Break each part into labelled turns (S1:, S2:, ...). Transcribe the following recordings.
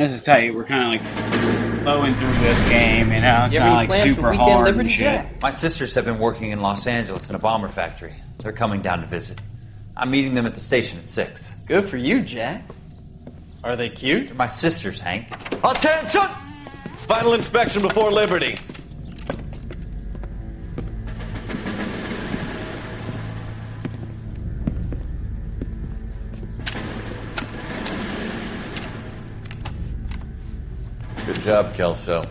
S1: This is tight. We're kind of like flowing through this game, you know? It's
S2: You have
S1: not
S2: any
S1: like
S2: plans for
S1: super
S2: weekend
S1: hard
S2: Liberty
S1: and shit.
S2: Jack?
S3: My sisters have been working in Los Angeles in a bomber factory. They're coming down to visit. I'm meeting them at the station at 6.
S2: Good for you, Jack. Are they cute?
S3: They're my sisters, Hank.
S4: Attention! Final inspection before Liberty. Good job, Kelso.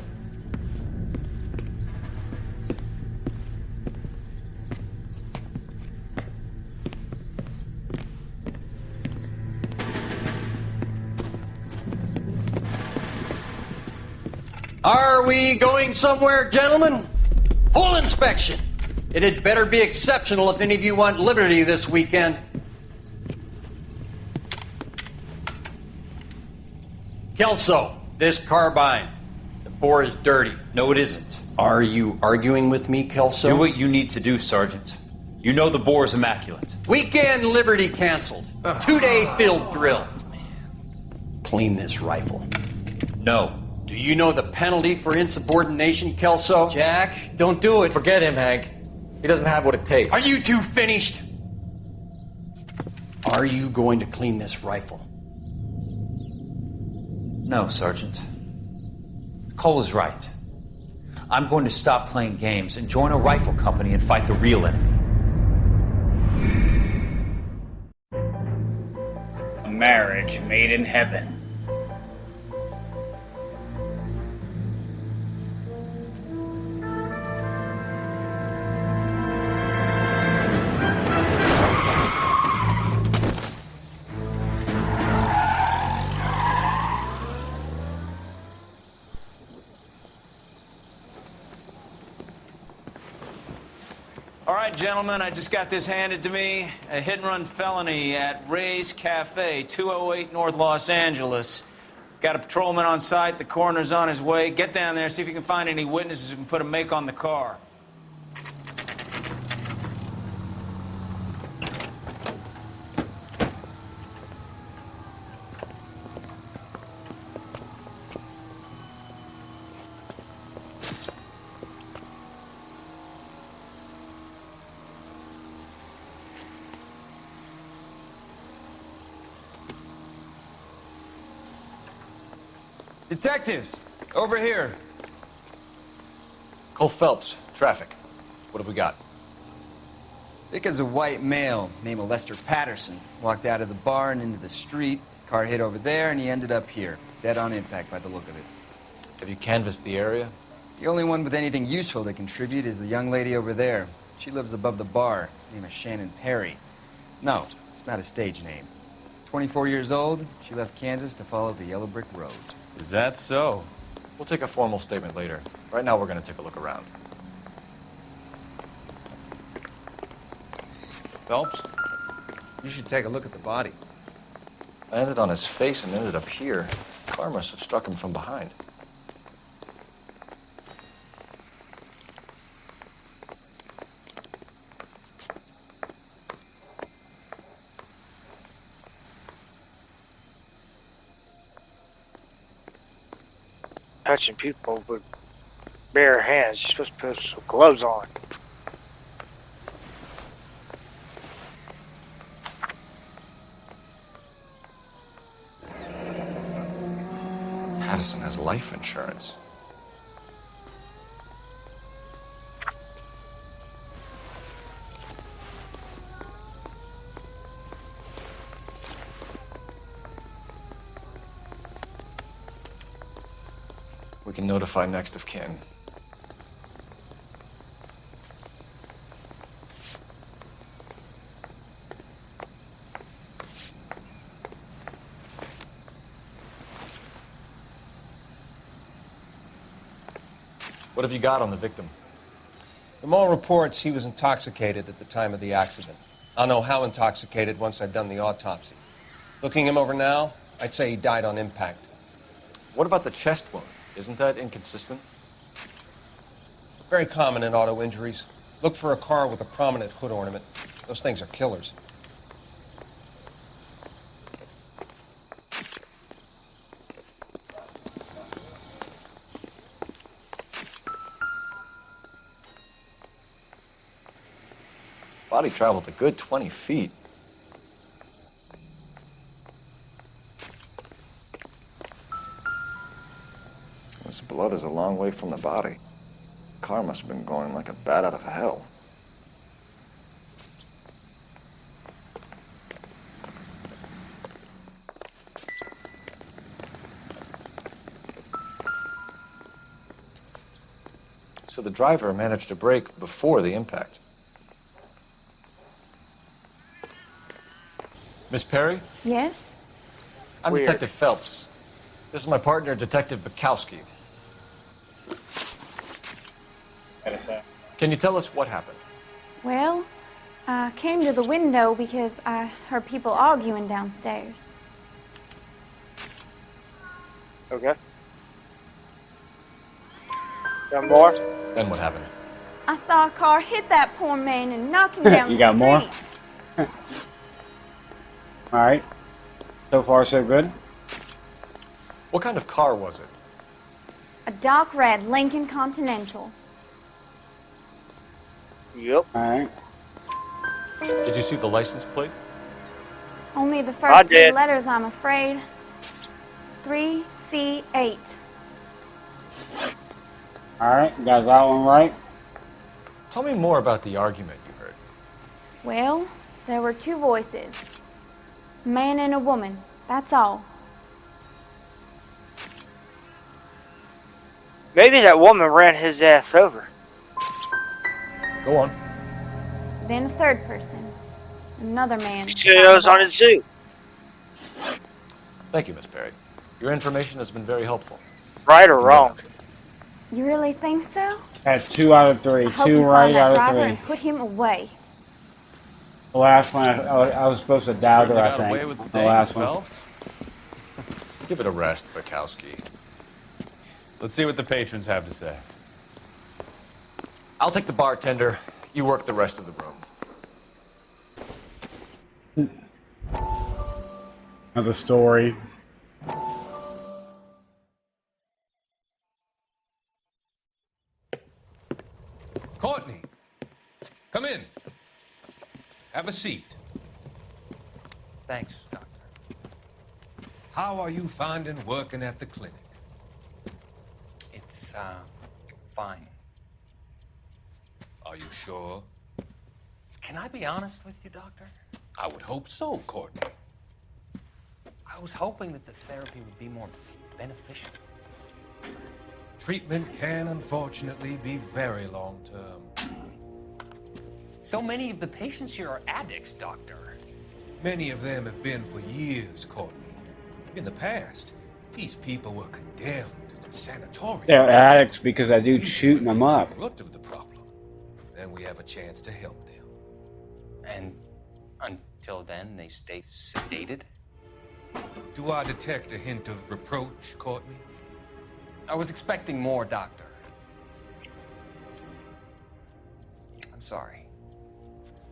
S2: Are we going somewhere, gentlemen? Full inspection. It had better be exceptional if any of you want liberty this weekend. Kelso, this carbine. The bore is dirty.
S3: No, it isn't.
S2: Are you arguing with me, Kelso?
S3: Do what you need to do, Sergeant. You know the bore is immaculate.
S2: Weekend liberty canceled. 2-day field drill. Clean this rifle.
S3: No.
S2: Do you know the penalty for insubordination, Kelso? Jack, don't do it.
S4: Forget him, Hank. He doesn't have what it takes.
S2: Are you two finished? Are you going to clean this rifle?
S3: No, Sergeant. Cole is right. I'm going to stop playing games and join a rifle company and fight the real enemy.
S1: A marriage made in heaven.
S5: All right, gentlemen, I just got this handed to me. A hit-and-run felony at Ray's Cafe, 208 North Los Angeles. Got a patrolman on site. The coroner's on his way. Get down there, see if you can find any witnesses who can put a make on the car.
S6: Detectives, over here.
S4: Cole Phelps, traffic. What have we got?
S6: Vic is a white male named Lester Patterson. Walked out of the bar and into the street. Car hit over there, and he ended up here. Dead on impact by the look of it.
S4: Have you canvassed the area?
S6: The only one with anything useful to contribute is the young lady over there. She lives above the bar. Name is Shannon Perry. No, it's not a stage name. 24 years old, she left Kansas to follow the yellow brick road.
S4: Is that so? We'll take a formal statement later. Right now, we're going to take a look around. Phelps?
S6: You should take a look at the body.
S4: I ended on his face and ended up here. The car must have struck him from behind.
S7: Touching people with bare hands. You're supposed to put some gloves on.
S4: Patterson has life insurance. We can notify next of kin. What have you got on the victim?
S8: From all reports, he was intoxicated at the time of the accident. I'll know how intoxicated once I've done the autopsy. Looking him over now, I'd say he died on impact.
S4: What about the chest wound? Isn't that inconsistent?
S8: Very common in auto injuries. Look for a car with a prominent hood ornament. Those things are killers.
S4: Body traveled a good 20 feet. This blood is a long way from the body. Car must have been going like a bat out of hell. So the driver managed to brake before the impact. Miss Perry?
S9: Yes?
S4: I'm
S7: Weird.
S4: Detective Phelps. This is my partner, Detective Bukowski. Can you tell us what happened?
S9: Well, I came to the window because I heard people arguing downstairs.
S7: Okay. Got more?
S4: Then what happened?
S9: I saw a car hit that poor man and knock him down
S1: You
S9: the
S1: got more?
S9: street.
S1: Alright. So far, so good.
S4: What kind of car was it?
S9: A dark red Lincoln Continental.
S7: Yep.
S1: Alright.
S4: Did you see the license plate?
S9: Only the
S7: I
S9: first three
S7: did.
S9: letters, I'm afraid. 3C8.
S1: Alright, you got that one right.
S4: Tell me more about the argument you heard.
S9: Well, there were two voices. A man and a woman, that's all.
S7: Maybe that woman ran his ass over.
S4: Go on.
S9: Then a third person. Another man.
S7: She was on his zoo.
S4: Thank you, Miss Perry. Your information has been very helpful.
S7: Right or wrong?
S9: You really think so?
S1: That's 2 out of 3.
S9: I hope
S1: 2
S9: you
S1: right
S9: find that
S1: out
S9: driver
S1: of
S9: and
S1: 3.
S9: put him away.
S1: The last one, I was supposed to doubt her,
S4: Certainly
S1: I
S4: got
S1: think.
S4: away with the
S1: The
S4: day,
S1: last
S4: Miss
S1: one.
S4: Phelps. Give it a rest, Bukowski.
S5: Let's see what the patrons have to say.
S4: I'll take the bartender. You work the rest of the room.
S1: Another story.
S10: Courtney, come in. Have a seat.
S3: Thanks, Doctor.
S10: How are you finding working at the clinic?
S3: It's, fine.
S10: Are you sure?
S3: Can I be honest with you, Doctor?
S10: I would hope so, Courtney.
S3: I was hoping that the therapy would be more beneficial.
S10: Treatment can unfortunately be very long-term.
S3: So many of the patients here are addicts, Doctor.
S10: Many of them have been for years, Courtney. In the past, these people were condemned to sanatoriums.
S1: They're addicts because I do shooting them up.
S10: Root of the problem. Then we have a chance to help them.
S3: And until then, they stay sedated?
S10: Do I detect a hint of reproach, Courtney?
S3: I was expecting more, Doctor. I'm sorry.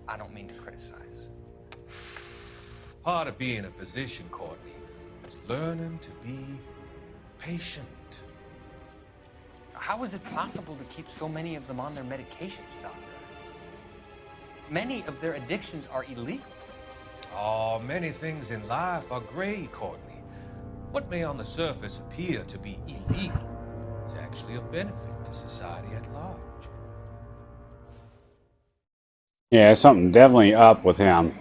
S3: I don't mean to criticize.
S10: Part of being a physician, Courtney, is learning to be patient.
S3: How is it possible to keep so many of them on their medications, Doctor? Many of their addictions are illegal.
S10: Oh, many things in life are gray, Courtney. What may on the surface appear to be illegal is actually of benefit to society at large.
S1: Yeah, something definitely up with him.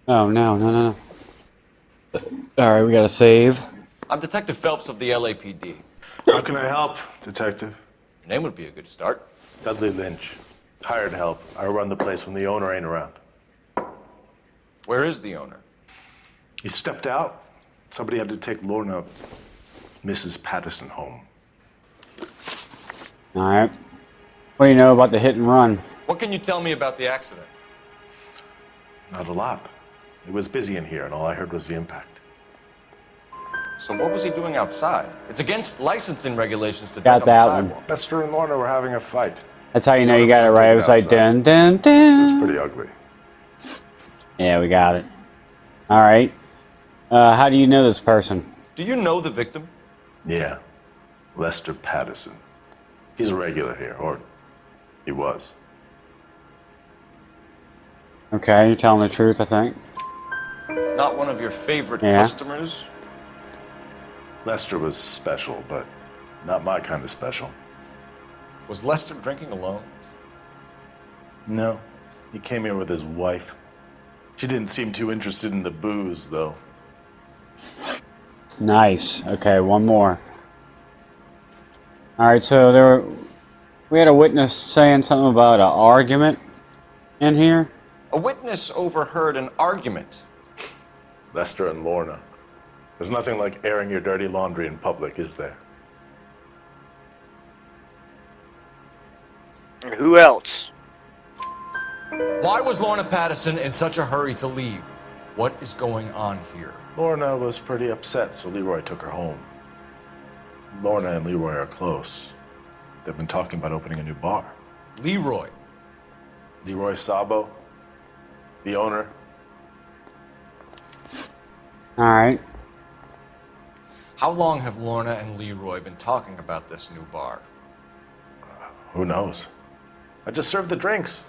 S1: Oh, no. Alright, we gotta save.
S4: I'm Detective Phelps of the LAPD.
S11: How can I help, Detective?
S4: Your name would be a good start.
S11: Dudley Lynch. Hired help. I run the place when the owner ain't around.
S4: Where is the owner?
S11: He stepped out. Somebody had to take Lorna, Mrs. Patterson, home.
S1: Alright. What do you know about the hit and run?
S4: What can you tell me about the accident?
S11: Not a lot. It was busy in here, and all I heard was the impact.
S4: So what was he doing outside? It's against licensing regulations to
S1: Got
S4: drink on the
S1: that one.
S4: sidewalk.
S11: Lester and Lorna were having a fight.
S1: That's how you know you got it right. It was like
S11: Outside.
S1: dun dun
S11: It was
S1: dun.
S11: pretty ugly.
S1: Yeah, we got it. Alright. How do you know this person?
S4: Do you know the victim?
S11: Yeah. Lester Patterson. He's a regular here, or he was.
S1: Okay, you're telling the truth, I think.
S4: Not one of your favorite
S1: Yeah.
S4: customers?
S11: Lester was special, but not my kind of special.
S4: Was Lester drinking alone?
S11: No, he came here with his wife. She didn't seem too interested in the booze, though.
S1: Nice. Okay, one more. All right, so we had a witness saying something about an argument in here.
S4: A witness overheard an argument.
S11: Lester and Lorna. There's nothing like airing your dirty laundry in public, is there?
S7: Who else?
S12: Why was Lorna Patterson in such a hurry to leave? What is going on here?
S11: Lorna was pretty upset, so Leroy took her home. Lorna and Leroy are close. They've been talking about opening a new bar.
S12: Leroy?
S11: Leroy Sabo, the owner.
S1: All right.
S12: How long have Lorna and Leroy been talking about this new bar?
S11: Who knows? I just served the drinks.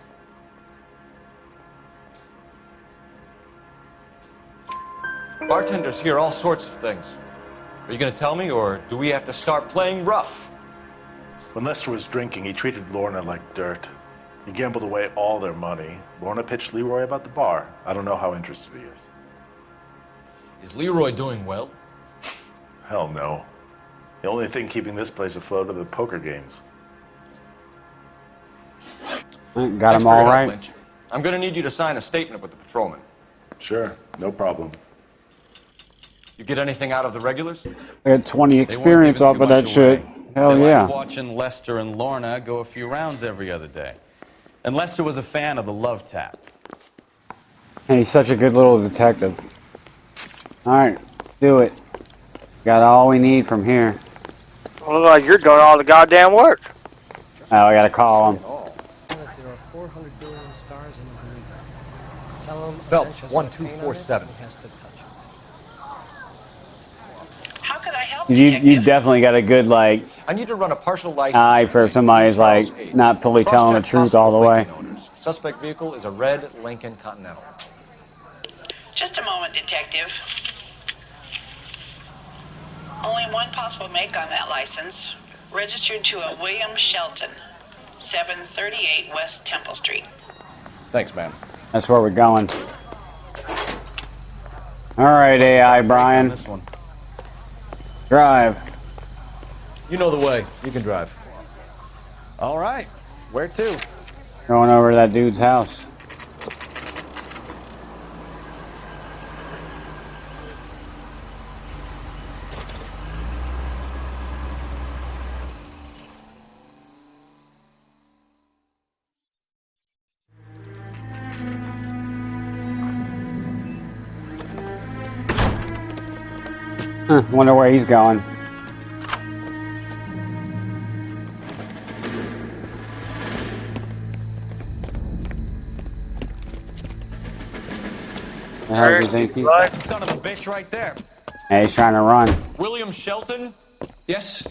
S4: Bartenders hear all sorts of things. Are you going to tell me, or do we have to start playing rough?
S11: When Lester was drinking, he treated Lorna like dirt. He gambled away all their money. Lorna pitched Leroy about the bar. I don't know how interested he is.
S12: Is Leroy doing well?
S11: Hell no. The only thing keeping this place afloat are the poker games.
S1: Got
S4: Thanks
S1: them
S4: for
S1: all
S4: your help,
S1: right.
S4: Lynch. I'm going to need you to sign a statement with the patrolman.
S11: Sure, no problem.
S4: You get anything out of the regulars?
S1: I got 20 experience off of that shit. Hell
S5: They
S1: yeah.
S5: liked watching Lester and Lorna go a few rounds every other day. And Lester was a fan of the love tap.
S1: And he's such a good little detective. All right, let's do it. Got all we need from here.
S7: Well, look like you're doing all the goddamn work.
S1: Oh, I gotta call him.
S13: There are 400 billion stars in the universe. Tell him
S12: Phelps, 1247.
S13: He has to touch it.
S14: How could I help
S1: You definitely got a good like
S4: I need to run a partial license.
S1: eye for somebody who's like not fully telling the truth all the way.
S4: Suspect vehicle is a red Lincoln Continental.
S14: Just a moment, detective. Only one possible make on that license. Registered to a William Shelton, 738 West Temple Street.
S12: Thanks, man.
S1: That's where we're going. All right, AI Brian.
S12: This one.
S1: Drive.
S12: You know the way. You can drive. All right. Where to?
S1: Going over to that dude's house. Wonder where he's going. The hell do you think he's?
S5: Son of a bitch right there.
S1: Hey, he's trying to run.
S4: William Shelton?
S12: Yes?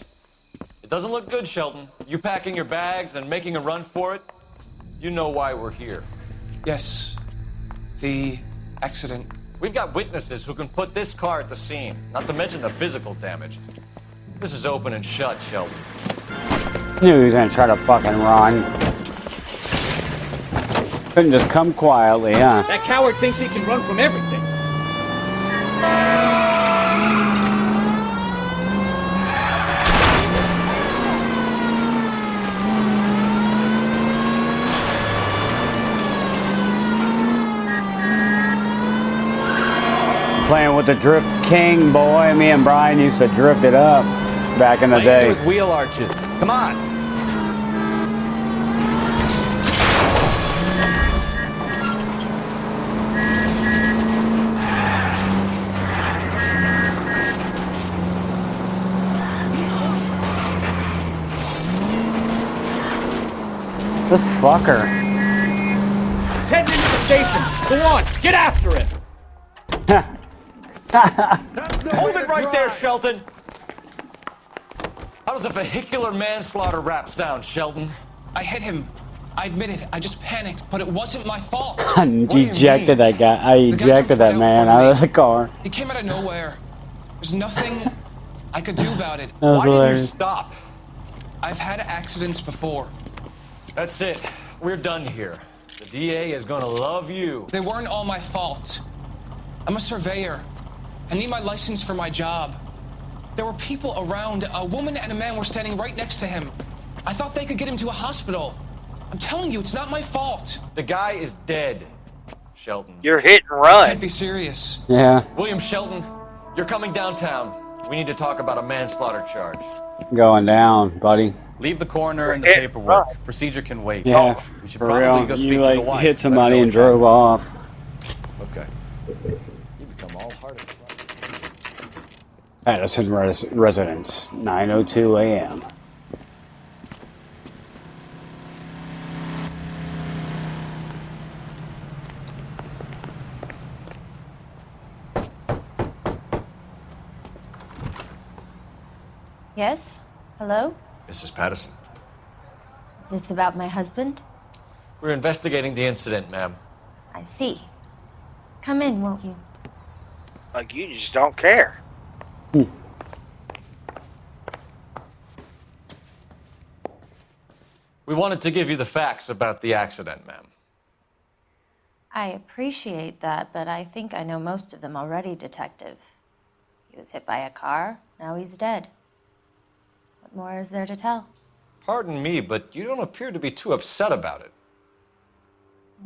S4: It doesn't look good, Shelton. You packing your bags and making a run for it? You know why we're here.
S8: Yes. The accident.
S4: We've got witnesses who can put this car at the scene, not to mention the physical damage. This is open and shut, Shelton.
S1: Knew he was gonna try to fucking run. Couldn't just come quietly, huh?
S15: That coward thinks he can run from everything.
S1: Playing with the Drift King, boy. Me and Brian used to drift it up back in the day.
S12: Those wheel arches. Come on.
S1: This fucker.
S15: He's heading into the station. Go on, get after him.
S4: Hold it right there, Shelton! How does a vehicular manslaughter rap sound, Shelton?
S16: I hit him. I admit it. I just panicked, but it wasn't my fault.
S1: I ejected that guy. I ejected that man out of the car.
S16: He came out of nowhere. There's nothing I could do about it.
S1: That was
S4: Why didn't you
S1: hilarious.
S4: stop?
S16: I've had accidents before.
S4: That's it. We're done here. The DA is gonna love you.
S16: They weren't all my fault. I'm a surveyor. I need my license for my job. There were people around. A woman and a man were standing right next to him. I thought they could get him to a hospital. I'm telling you, it's not my fault.
S4: The guy is dead, Shelton.
S7: You're hit and
S16: I
S7: run.
S16: can't be serious.
S1: Yeah,
S4: William Shelton, you're coming downtown. We need to talk about a manslaughter charge.
S1: going down, buddy.
S5: Leave the coroner and the
S7: Hit
S5: paperwork.
S7: run.
S5: Procedure can wait.
S1: Yeah,
S5: We should
S1: for
S5: probably
S1: real.
S5: go speak
S1: You
S5: to the
S1: like
S5: wife.
S1: hit
S5: Let her
S1: somebody
S5: know
S1: and
S5: what's
S1: drove off.
S4: Okay. You become all hearted.
S1: Patterson residence, 9:02 a.m.
S17: Yes? Hello?
S4: Mrs. Patterson.
S17: Is this about my husband?
S4: We're investigating the incident, ma'am.
S17: I see. Come in, won't you?
S7: Like, you just don't care.
S4: We wanted to give you the facts about the accident, ma'am.
S17: I appreciate that, but I think I know most of them already, Detective. He was hit by a car, now he's dead. What more is there to tell?
S4: Pardon me, but you don't appear to be too upset about it.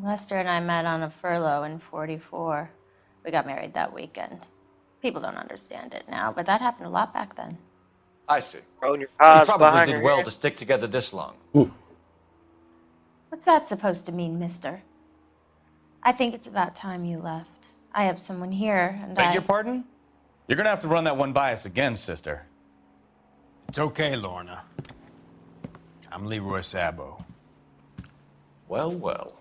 S17: Lester and I met on a furlough in '44. We got married that weekend. People don't understand it now, but that happened a lot back then.
S4: I see.
S7: Throwing your
S4: So you
S7: paws
S4: probably
S7: behind
S4: did
S7: your
S4: well
S7: head.
S4: to stick together this long.
S17: What's that supposed to mean, mister? I think it's about time you left. I have someone here, and
S5: Beg your pardon? You're gonna have to run that one by us again, sister.
S15: It's okay, Lorna. I'm Leroy Sabo.
S12: Well, well.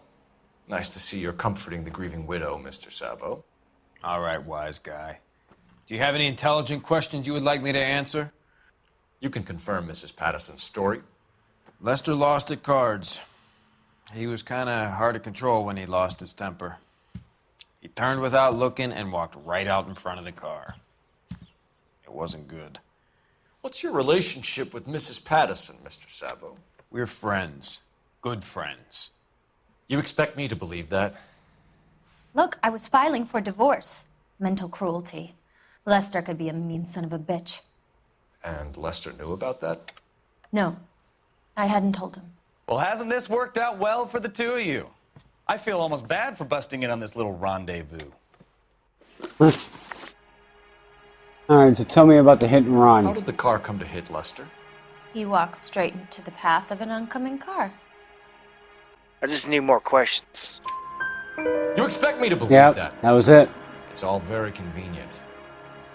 S12: Nice to see you're comforting the grieving widow, Mr. Sabo.
S15: All right, wise guy. Do you have any intelligent questions you would like me to answer?
S12: You can confirm Mrs. Patterson's story.
S15: Lester lost at cards. He was kind of hard to control when he lost his temper. He turned without looking and walked right out in front of the car. It wasn't good.
S12: What's your relationship with Mrs. Patterson, Mr. Sabo?
S15: We're friends. Good friends.
S12: You expect me to believe that?
S17: Look, I was filing for divorce. Mental cruelty. Lester could be a mean son of a bitch.
S12: And Lester knew about that?
S17: No, I hadn't told him.
S5: Well, hasn't this worked out well for the two of you? I feel almost bad for busting in on this little rendezvous.
S1: Alright, so tell me about the hit and run.
S12: How did the car come to hit Lester?
S17: He walked straight into the path of an oncoming car.
S7: I just need more questions.
S12: You expect me to believe
S1: Yep,
S12: that?
S1: that was it.
S12: It's all very convenient.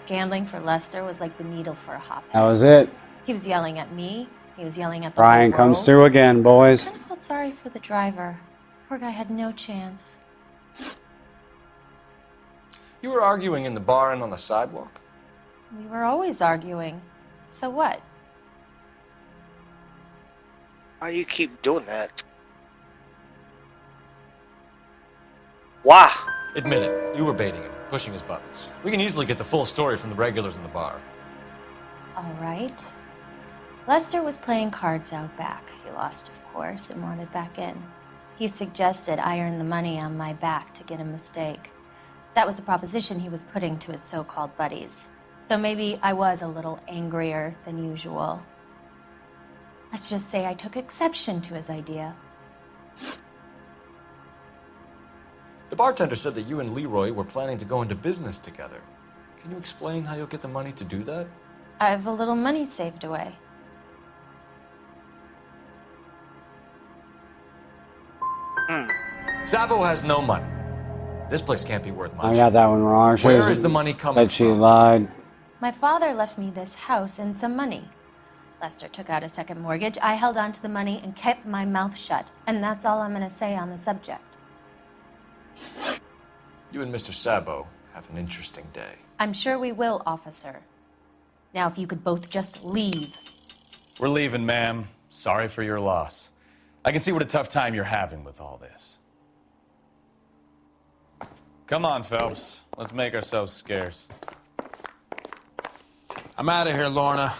S17: Gambling for Lester was like the needle for a hophead.
S1: That was it.
S17: He was yelling at me. He was yelling at the
S1: Brian
S17: whole
S1: comes
S17: world.
S1: through again, boys.
S17: I kind of felt sorry for the driver. Poor guy had no chance.
S12: You were arguing in the bar and on the sidewalk?
S17: We were always arguing. So what?
S7: Why do you keep doing that? Why?
S12: Admit it. You were baiting him, pushing his buttons. We can easily get the full story from the regulars in the bar.
S17: All right. Lester was playing cards out back. He lost, of course, and wanted back in. He suggested I earn the money on my back to get a mistake. That was the proposition he was putting to his so-called buddies. So maybe I was a little angrier than usual. Let's just say I took exception to his idea.
S12: The bartender said that you and Leroy were planning to go into business together. Can you explain how you'll get the money to do that?
S17: I have a little money saved away.
S12: Sabo has no money. This place can't be worth much.
S1: I got that one wrong.
S12: Where is the money coming
S1: That she lied.
S17: My father left me this house and some money. Lester took out a second mortgage. I held on to the money and kept my mouth shut. And that's all I'm going to say on the subject.
S12: You and Mr. Sabo have an interesting day.
S17: I'm sure we will, officer. Now, if you could both just leave.
S5: We're leaving, ma'am. Sorry for your loss. I can see what a tough time you're having with all this. Come on, Phelps. Let's make ourselves scarce.
S15: I'm out of here, Lorna.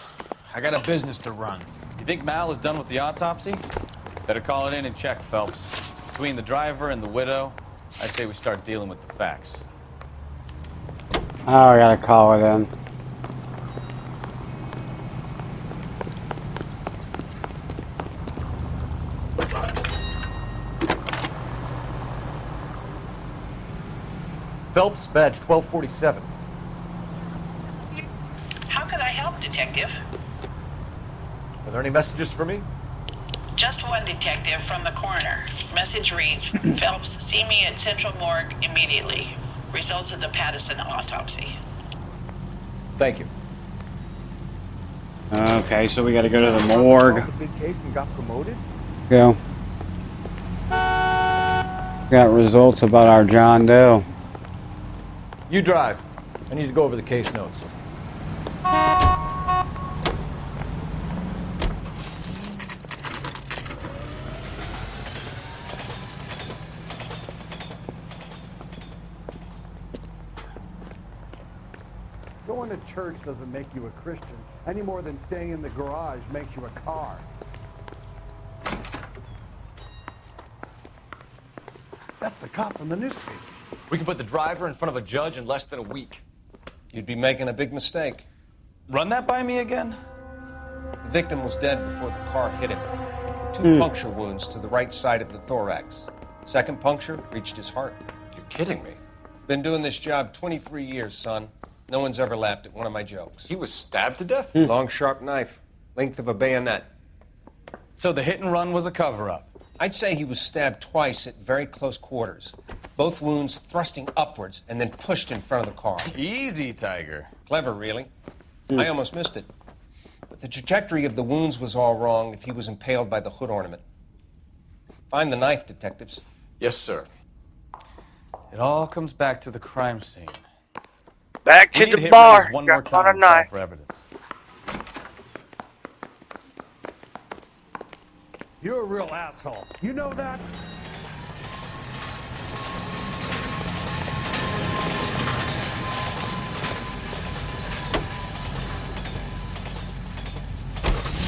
S15: I got a business to run.
S5: You think Mal is done with the autopsy? Better call it in and check, Phelps. Between the driver and the widow, I say we start dealing with the facts.
S1: Oh, I gotta call it in.
S4: Phelps, badge 1247.
S14: How could I help, Detective?
S4: Are there any messages for me?
S14: Just one detective from the coroner. Message reads, Phelps, see me at Central Morgue immediately. Results of the Patterson autopsy.
S4: Thank you.
S1: Okay, so we gotta go to the morgue.
S18: The big case and got promoted?
S1: Go. Got results about our John Doe.
S4: You drive. I need to go over the case notes.
S18: Going to church doesn't make you a Christian, any more than staying in the garage makes you a car. That's the cop from the newspaper.
S4: We can put the driver in front of a judge in less than a week.
S8: You'd be making a big mistake.
S5: Run that by me again?
S8: The victim was dead before the car hit him. Two puncture wounds to the right side of the thorax. Second puncture reached his heart.
S4: You're kidding me.
S8: Been doing this job 23 years, son. No one's ever laughed at one of my jokes.
S4: He was stabbed to death?
S8: Long, sharp knife. Length of a bayonet.
S5: So the hit and run was a cover-up?
S8: I'd say he was stabbed twice at very close quarters. Both wounds thrusting upwards and then pushed in front of the car.
S5: Easy, Tiger.
S8: Clever, really. I almost missed it. But the trajectory of the wounds was all wrong if he was impaled by the hood ornament. Find the knife, detectives.
S4: Yes, sir.
S5: It all comes back to the crime scene.
S7: Back
S5: We
S7: to
S5: need
S7: the
S5: hit
S7: bar.
S5: Reyes one more
S7: Got on
S5: time
S7: a knife.
S5: for evidence.
S18: You're a real asshole. You know that?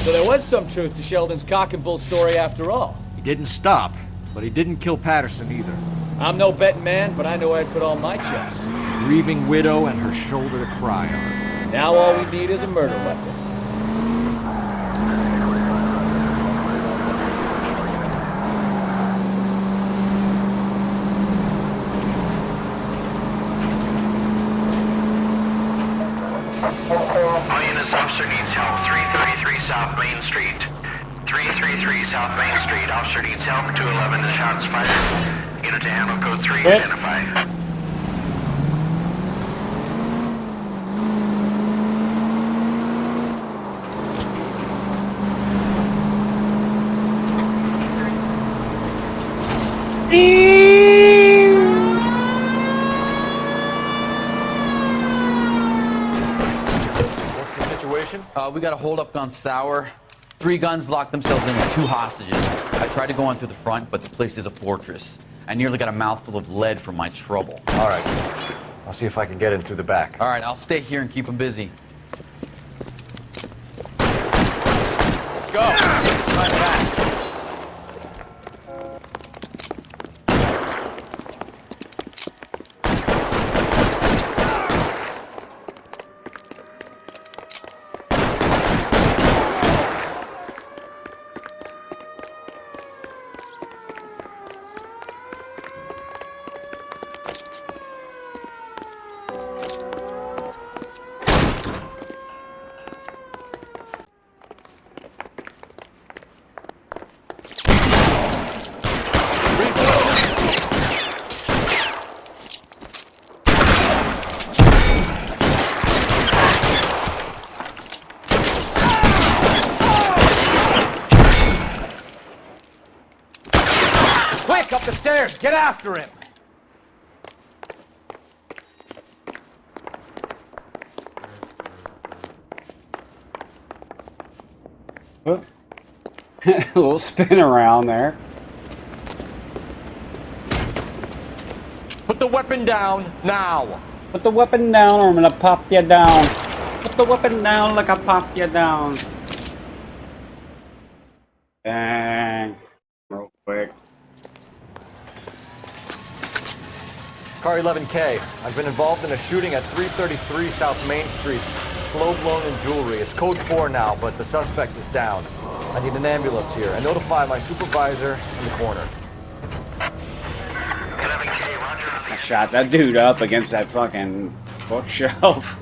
S19: So there was some truth to Sheldon's cock and bull story after all.
S20: He didn't stop, but he didn't kill Patterson either.
S19: I'm no betting man, but I know where I'd put all my chips.
S20: Grieving widow and her shoulder to cry on.
S19: Now all we need is a murder weapon.
S21: All units, officer needs help. 333 South Main Street. 333 South Main Street. Officer needs help. 211 and shots fired. Unit to handle code 3. Identify.
S4: What's the situation?
S22: We got a hold-up on Sour. 3 guns locked themselves in with 2 hostages. I tried to go in through the front, but the place is a fortress. I nearly got a mouthful of lead from my trouble.
S4: All right. I'll see if I can get in through the back.
S22: All right, I'll stay here and keep them busy.
S5: Let's go. Right back. Quick, up the stairs. Get after him.
S1: A little spin around there.
S4: Put the weapon down now.
S1: Put the weapon down or I'm gonna pop you down. Put the weapon down like I pop you down. Bang. Real quick.
S12: Car 11K. I've been involved in a shooting at 333 South Main Street. Blow blown in jewelry. It's code 4 now, but the suspect is down. I need an ambulance here and notify my supervisor in the corner.
S1: I shot that dude up against that fucking bookshelf.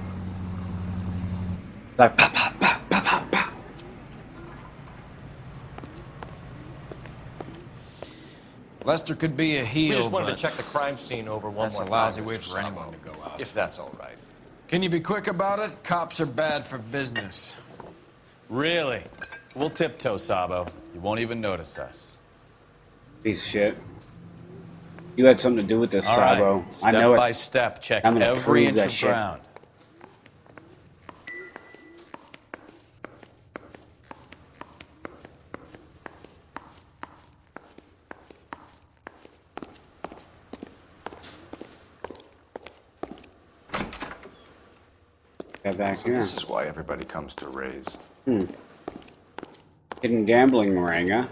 S1: Like pop, pop, pop, pop, pop, pop.
S15: Lester could be a heel,
S4: We just wanted
S15: but
S4: to check the crime scene over one
S15: that's
S4: more
S15: a lousy
S4: time,
S15: way
S4: Mr.
S15: for anyone
S4: Sabo.
S15: to go out.
S4: If that's all right.
S15: Can you be quick about it? Cops are bad for business.
S5: Really? We'll tiptoe, Sabo. You won't even notice us.
S1: Piece of shit. You had something to do with this,
S5: All
S1: Sabo.
S5: right.
S1: I know
S5: Step by
S1: it.
S5: step, check
S1: I'm gonna
S5: every
S1: prove
S5: inch
S1: that
S5: of
S1: shit.
S5: ground.
S1: Get back here.
S12: This is why everybody comes to Ray's.
S1: Hidden gambling ring, huh?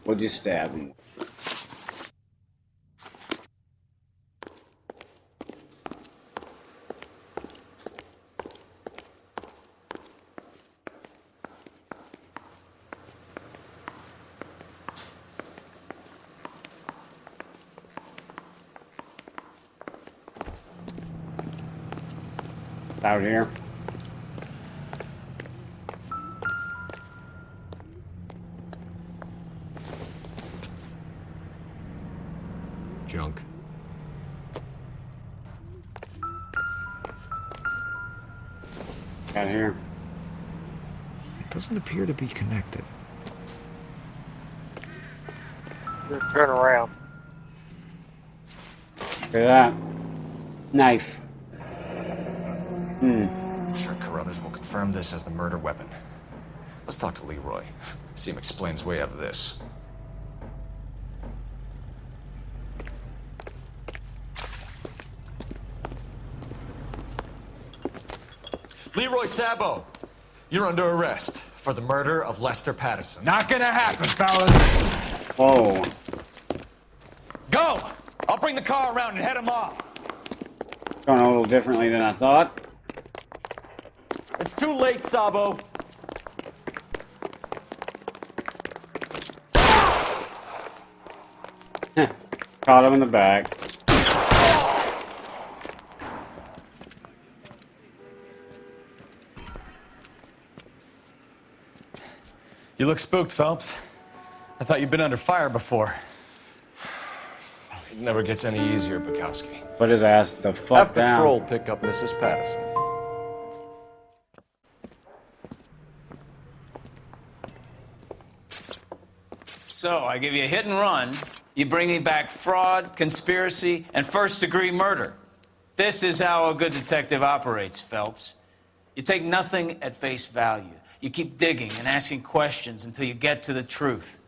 S1: What'd you stab him? Out here.
S20: Junk.
S1: Out here.
S20: It doesn't appear to be connected.
S7: Turn around.
S1: Look at that. Knife.
S12: I'm sure Carruthers will confirm this as the murder weapon. Let's talk to Leroy. See him explain his way out of this. Leroy Sabo, you're under arrest for the murder of Lester Patterson.
S19: Not gonna happen, fellas.
S1: Whoa.
S5: Go! I'll bring the car around and head him off.
S1: Going a little differently than I thought.
S5: It's too late, Sabo.
S1: Caught him in the back.
S5: You look spooked, Phelps. I thought you'd been under fire before.
S4: It never gets any easier, Bukowski.
S1: Put his ass the fuck
S12: Have
S1: down.
S12: patrol pick up Mrs. Patterson.
S5: So, I give you a hit and run. You bring me back fraud, conspiracy, and first-degree murder. This is how a good detective operates, Phelps. You take nothing at face value. You keep digging and asking questions until you get to the truth.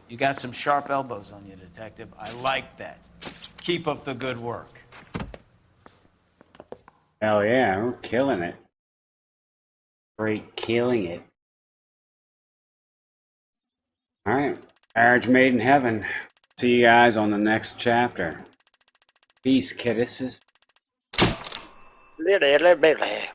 S5: You got some sharp elbows on you, detective. I like that. Keep up the good work.
S1: Hell yeah, we're killing it. Great killing it. Alright. Marriage made in heaven. See you guys on the next chapter. Peace, kidduses.
S7: Little baby.